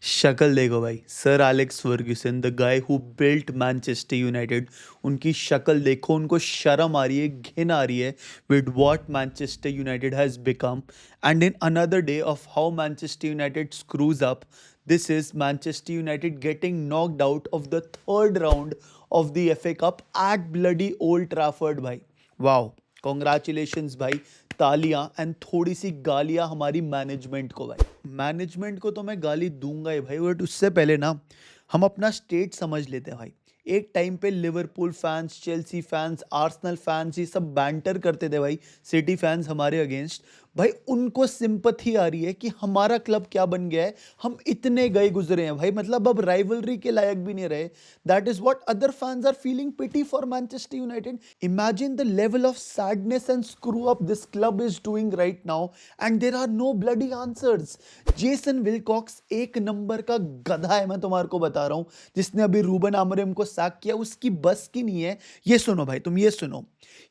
शक्ल देखो भाई, sir Alex Ferguson, the guy who built Manchester United. उनकी शक्ल देखो, उनको शर्म आ रही है, घिन आ रही है with what Manchester United has become. And in another day of how Manchester United screws up, this is Manchester United getting knocked out of the third round of the FA Cup at bloody Old Trafford भाई। Wow, congratulations भाई। तालियां and थोड़ी सी गालियां हमारी management को भाई। Management को तो मैं गाली दूंगा ही भाई, बट उससे पहले ना हम अपना स्टेट समझ लेते हैं भाई। एक टाइम पे Liverpool fans, Chelsea fans, Arsenal fans ये सब बैंटर करते थे भाई, सिटी फैंस हमारे अगेंस्ट। भाई उनको सिंपथी आ रही है कि हमारा क्लब क्या बन गया है, हम इतने गए गुजरे हैं भाई, मतलब अब राइवलरी के लायक भी नहीं रहे। That is what other fans are feeling pity for Manchester United. Imagine the level of sadness and screw up this club is doing right now, and there are no bloody answers. Jason Wilcox एक number का गधा है, मैं तुम्हारे को बता रहा हूं। जिसने अभी रूबन आमोरिम को सैक किया, उसकी बस की नहीं है। ये सुनो भाई, तुम ये सुनो।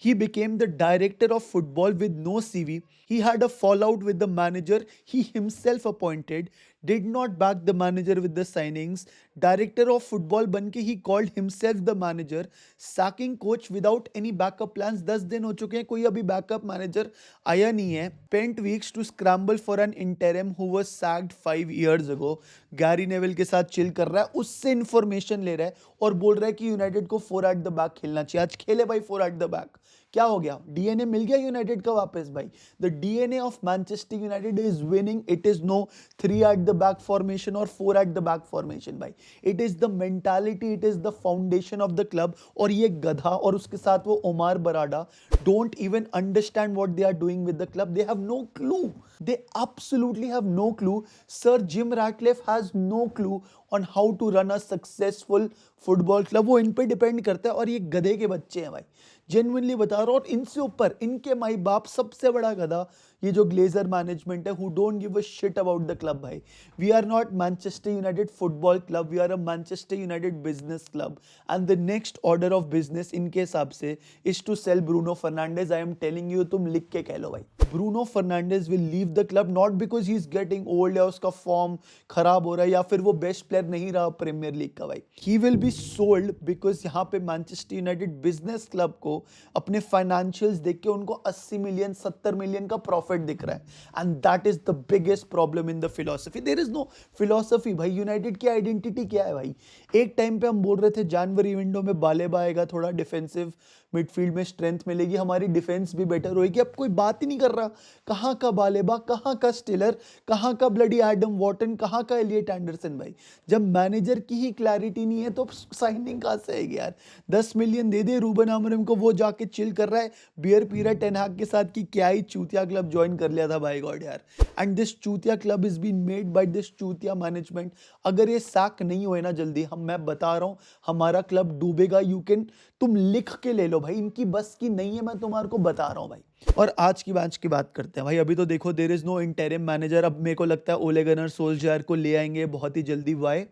He became the director of football with no CV. He had a fallout with the manager he himself appointed, did not back the manager with the signings. Director of football बन के he called himself the manager. Sacking coach without any backup plans. 10 दिन हो चुके हैं, कोई अभी backup manager आया नहीं है. Spent weeks to scramble for an interim who was sacked 5 years ago. Gary naval के साथ चिल कर रहा है, उससे इंफॉर्मेशन ले रहा है और बोल रहा है कि यूनाइटेड को 4 एट द बैक खेलना चाहिए। आज खेले भाई 4 एट द बैक। क्या हो गया? डीएनए मिल गया यूनाइटेड का वापस भाई। The DNA of Manchester United is winning. It is no 3 at the back formation और 4 एट द बैक फॉर्मेशन भाई। It is the mentality, it is the foundation of the club. और ये गधा और उसके साथ वो Omar Berrada don't even understand what they are doing with the club. They have no clue, they absolutely have no clue. Sir Jim Ratcliffe has no clue on how to run a successful football club. वो इन पे depend करता है और ये गधे के बच्चे हैं भाई, जेन्युइनली बता रहा हूँ। और इनसे ऊपर इनके माई बाप सबसे बड़ा गधा ये जो ग्लेजर मैनेजमेंट है, who don't give a shit about the club भाई। We are not Manchester United football club, we are a Manchester United business club. And the next order of business इनके हिसाब से is to sell Bruno Fernandes. I am telling you, तुम लिख के कह लो भाई। Bruno Fernandes will leave the club not because he is getting old या उसका फॉर्म खराब हो रहा है या फिर वो बेस्ट प्लेयर नहीं रहा प्रीमियर लीग का भाई। He will be sold because यहाँ पे मैनचेस्टर यूनाइटेड बिजनेस क्लब को अपने फाइनेंशियल्स देख के उनको 80 मिलियन 70 मिलियन का प्रॉफिट दिख रहा है। And that is the biggest problem in the philosophy. There is no philosophy भाई। यूनाइटेड की आइडेंटिटी क्या है भाई? एक टाइम पे हम बोल रहे थे जनवरी विंडो में बालेबा आएगा, थोड़ा डिफेंसिव मिडफील्ड में स्ट्रेंथ मिलेगी, हमारी डिफेंस भी बेटर होगी। अब कोई बात ही नहीं कर रहा। कहाँ का बालेबा, कहाँ का स्टिलर, कहाँ का ब्लडी एडम वॉटन, कहाँ का एलियट एंडरसन भाई? जब मैनेजर की ही क्लैरिटी नहीं है तो साइनिंग कहाँ से आएगी यार? 10 मिलियन दे दे रूबन आमोरिम को, वो जाके चिल कर रहा है, बियर पी रहा है टेन हाग के साथ कि क्या ही चूतिया क्लब ज्वाइन कर लिया था भाई गॉड यार। एंड दिस चूतिया club is been made by this चूतिया मैनेजमेंट। अगर ये सैक नहीं हुए ना जल्दी, हम मैं बता रहा हूँ हमारा क्लब डूबेगा। यू कैन, तुम लिख के ले लो भाई, इनकी बस की नहीं है, मैं तुम्हारे को बता रहा हूँ भाई। और आज की मैच की बात करते हैं भाई। अभी तो देखो there is no interim manager. अब मेरे को लगता है ओले गनर सोल्जर को ले आएंगे बहुत ही जल्दी। वाई?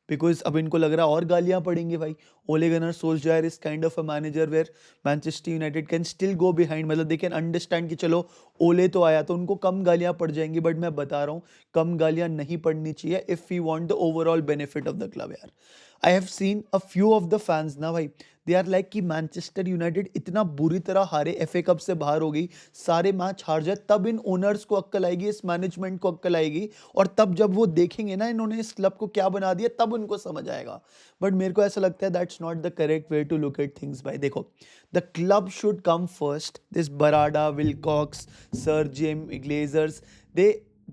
बिकॉज अब इनको लग रहा है और गालियां पड़ेंगी भाई। Ole Gunnar Solskjaer is kind of a manager where Manchester United can still go behind, मतलब दे कैन अंडरस्टैंड कि चलो ओले तो आया तो उनको कम गालियां पड़ जाएंगी। बट मैं बता रहा हूँ कम गालियां नहीं पड़नी चाहिए if we want the overall benefit of the club यार। I have seen a few of the fans ना भाई, दे आर लाइक कि मैनचेस्टर यूनाइटेड इतना बुरी तरह हारे, एफए कप से बाहर हो गई, सारे मैच हार जाए, तब इन ओनर्स को अक्ल आएगी, इस मैनेजमेंट को अक्ल आएगी। और तब जब वो देखेंगे ना इन्होंने इस क्लब को क्या बना दिया, तब उनको समझ आएगा। बट मेरे को ऐसा लगता है that's not the correct way to look at things भाई। देखो, the club should come first. This Berrada, Wilcox, sir Jim, Glazers,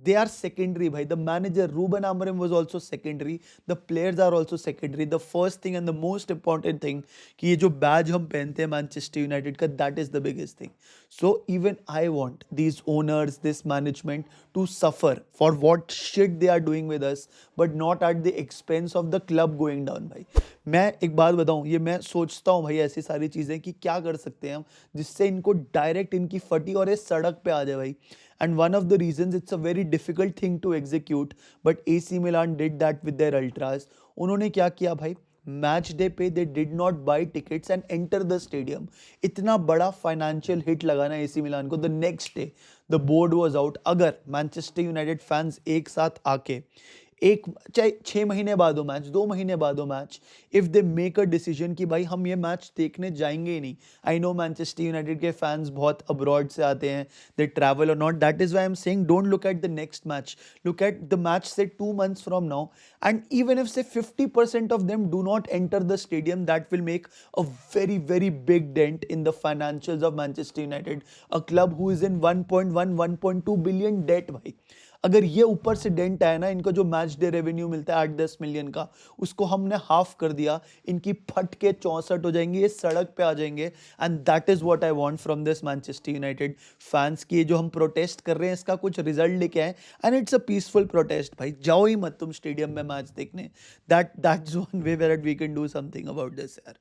they are secondary bhai. The manager Ruben Amorim was also secondary. The players are also secondary. The first thing and the most important thing कि ये जो badge हम पहनते हैं Manchester United का, that is the biggest thing. So even I want these owners, this management to suffer for what shit they are doing with us, but not at the expense of the club going down भाई। मैं एक बात बताऊं, ये मैं सोचता हूं भाई ऐसी सारी चीजें कि क्या कर सकते हैं हम जिससे इनको डायरेक्ट इनकी फटी और ये सड़क पे आ जाए भाई। And one of the reasons, it's a very difficult thing to execute, but AC Milan did that with their ultras. उन्होंने क्या किया भाई? मैच डे पे they did not by tickets and enter the stadium. इतना बड़ा financial hit लगाना AC Milan को। The next day the board was out. अगर मैनचेस्टर यूनाइटेड फैंस एक साथ आके एक चाहे 6 महीने बाद हो मैच, 2 महीने बाद हो match, if they make a decision कि भाई हम ये मैच देखने जाएंगे ही नहीं. आई नो मैनचेस्टर यूनाइटेड के फैंस बहुत अब्रॉड से आते हैं, दे ट्रैवल और not, that is why I am saying don't look at the next match, look at the match say 2 months from now, and even if say 50% of them do not enter the stadium, that will make a very very big dent in the financials of Manchester United, a club who is in 1.1 1.2 billion debt भाई. अगर ये ऊपर से dent आया ना, इनको जो match day revenue मिलता है 8-10 मिलियन का, उसको हमने हाफ कर दिया, इनकी फट के 64 हो जाएंगे, ये सड़क पे आ जाएंगे. And that is what I want from this Manchester United fans की. ये जो हम प्रोटेस्ट कर रहे हैं इसका कुछ रिजल्ट लेके आए, and it's a peaceful protest भाई. जाओ ही मत तुम स्टेडियम में मैच देखने. That's one way where we can do something about this यार.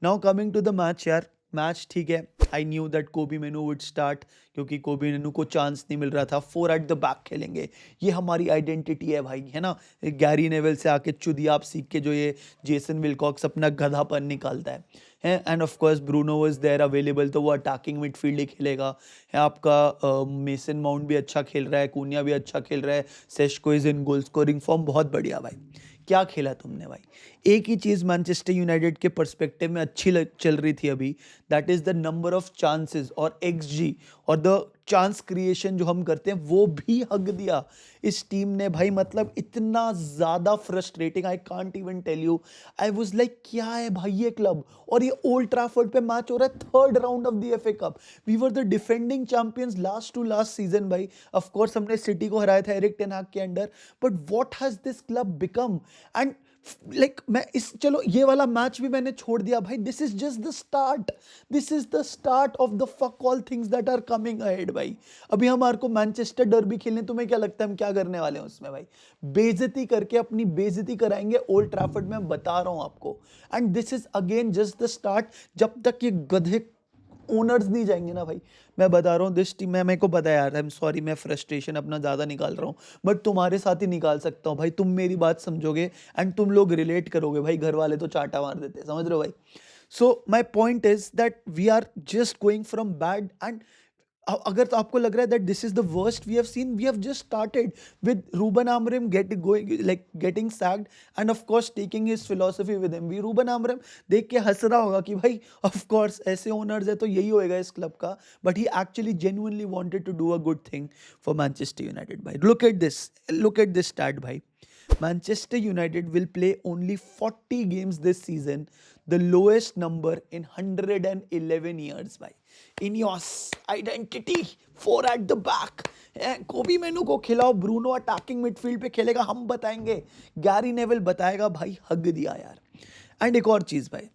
Now coming to the match यार, मैच ठीक है. आई न्यू दैट कोबी मेनू वुड स्टार्ट, क्योंकि कोबी मेनू को चांस नहीं मिल रहा था. 4 एट द बैक खेलेंगे, ये हमारी आइडेंटिटी है भाई, है ना. गैरी नेवल से आके चुदियाप सीख के जो ये जेसन विलकॉक्स अपना गधापन निकालता है. And of course Bruno was there available, तो वो अटैकिंग मिडफील्ड ही खेलेगा. है आपका मेसन माउंट भी अच्छा खेल रहा है, कूनिया भी अच्छा खेल रहा है, Sesko is in goal scoring form. बहुत बढ़िया भाई, क्या खेला तुमने भाई. एक ही चीज़ मैनचेस्टर यूनाइटेड के पर्सपेक्टिव में अच्छी चल रही थी अभी, that is the number of chances और XG और द चांस क्रिएशन जो हम करते हैं, वो भी हक दिया इस टीम ने भाई. मतलब इतना ज़्यादा frustrating, I can't even tell you. I was like क्या है भाई ये क्लब, और ये ओल्ड ट्रैफर्ड पे मैच हो रहा है, third round of the FA कप. We were the defending champions last to last season भाई. ऑफ कोर्स हमने सिटी को हराया था एरिक टेन हाग के under, but what has this club become. And like मैं इस, चलो ये वाला मैच भी मैंने छोड़ दिया भाई. This is just the start, this is the start of the fuck all things that are coming ahead भाई. अभी हमारे को मैनचेस्टर डर्बी खेलने, तुम्हें क्या लगता है हम क्या करने वाले हैं उसमें भाई. बेइज्जती करके अपनी बेइज्जती कराएंगे ओल्ड ट्रैफर्ड में, बता रहा हूं आपको. And this is again just the start. जब तक ये गधे ओनर्स नहीं जाएंगे ना भाई, मैं बता रहा हूँ दिस टीम में, मेरे को पता है यार, आई एम सॉरी, मैं फ्रस्ट्रेशन अपना ज़्यादा निकाल रहा हूँ, बट तुम्हारे साथ ही निकाल सकता हूँ भाई. तुम मेरी बात समझोगे एंड तुम लोग रिलेट करोगे भाई. घर वाले तो चाटा मार देते हैं, समझ रहे हो भाई. So my point is that we are just going from bad. And अगर तो आपको लग रहा है that this is the worst we have seen, we have just started with Ruben Amorim getting sacked, and of course taking his philosophy with him. Ruben Amorim देख के हंस रहा होगा कि भाई ऑफ कोर्स ऐसे ओनर्स है तो यही होएगा इस क्लब का, but he actually genuinely wanted to do a good thing for Manchester United भाई. लुक एट दिस स्टैट भाई. Manchester United will play only 40 games this season, the lowest number in 111 years भाई. In your identity, 4 at the back. कोबी मेनू को खिलाओ, Bruno attacking midfield पे खेलेगा, हम बताएंगे, गैरी नेवल बताएगा भाई. हक दिया यार. एंड एक और चीज़ भाई,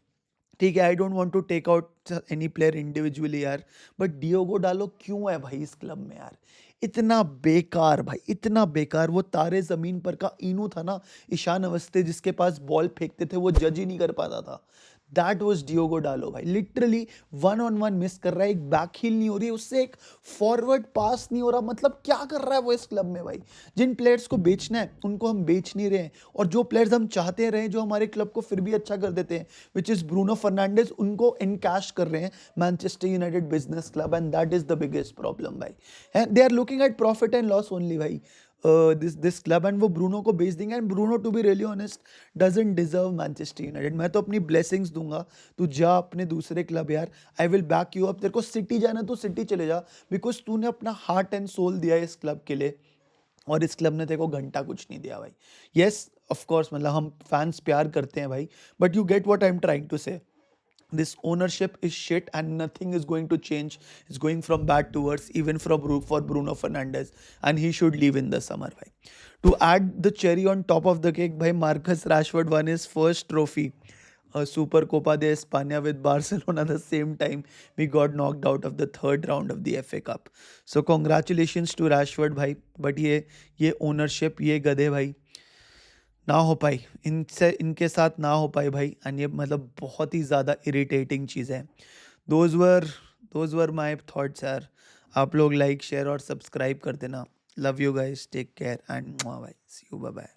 ठीक है, I don't want to take out any player individually यार, बट डियोगो डालो क्यों है भाई इस क्लब में यार. इतना बेकार भाई, इतना बेकार. वो तारे जमीन पर का इनू था ना, ईशान अवस्थी, जिसके पास बॉल फेंकते थे वो जज ही नहीं कर पाता था. दैट वॉज डियोगो डालो भाई. लिटरली 1-on-1 मिस कर रहा है, एक बैक हील नहीं हो रही है उससे, एक फॉरवर्ड पास नहीं हो रहा. मतलब क्या कर रहा है वो इस क्लब में भाई. जिन प्लेयर्स को बेचना है उनको हम बेच नहीं रहे हैं, और जो प्लेयर्स हम चाहते रहे जो हमारे क्लब को फिर भी अच्छा कर देते हैं, विच इज ब्रूनो फर्नांडिस, उनको इनकैश कर रहे हैं Manchester United business club. And that is the biggest problem भाई. And they are looking at profit and loss only भाई, दिस क्लब. एंड वो ब्रूनो को बेच देंगे, and Bruno to be really honest doesn't deserve Manchester United. मैं तो अपनी blessings दूंगा, तू जा अपने दूसरे क्लब यार, I will back you up. तेरे को सिटी जाना तो सिटी चले जा, बिकॉज तूने अपना हार्ट एंड सोल दिया है इस क्लब के लिए, और इस क्लब ने तेरे को घंटा कुछ नहीं दिया भाई. येस ऑफ कोर्स, मतलब हम फैंस प्यार करते हैं भाई, but you get what I am trying to say. This ownership is shit and nothing is going to change. It's going from bad to worse, even for Bruno Fernandes, and he should leave in the summer. Bhai. To add the cherry on top of the cake, bhai, Marcus Rashford won his first trophy, Super Copa de España with Barcelona. The same time we got knocked out of the third round of the FA Cup. So congratulations to Rashford bhai. But ये ownership, ये गधे भाई ना हो पाई, इनके साथ ना हो पाई भाई. एंड ये मतलब बहुत ही ज़्यादा इरिटेटिंग चीज़ है. दोज वर माई थॉट्स यार. आप लोग लाइक शेयर और सब्सक्राइब कर देना. Love you guys, take care and भाई, सी यू, बाय बाय.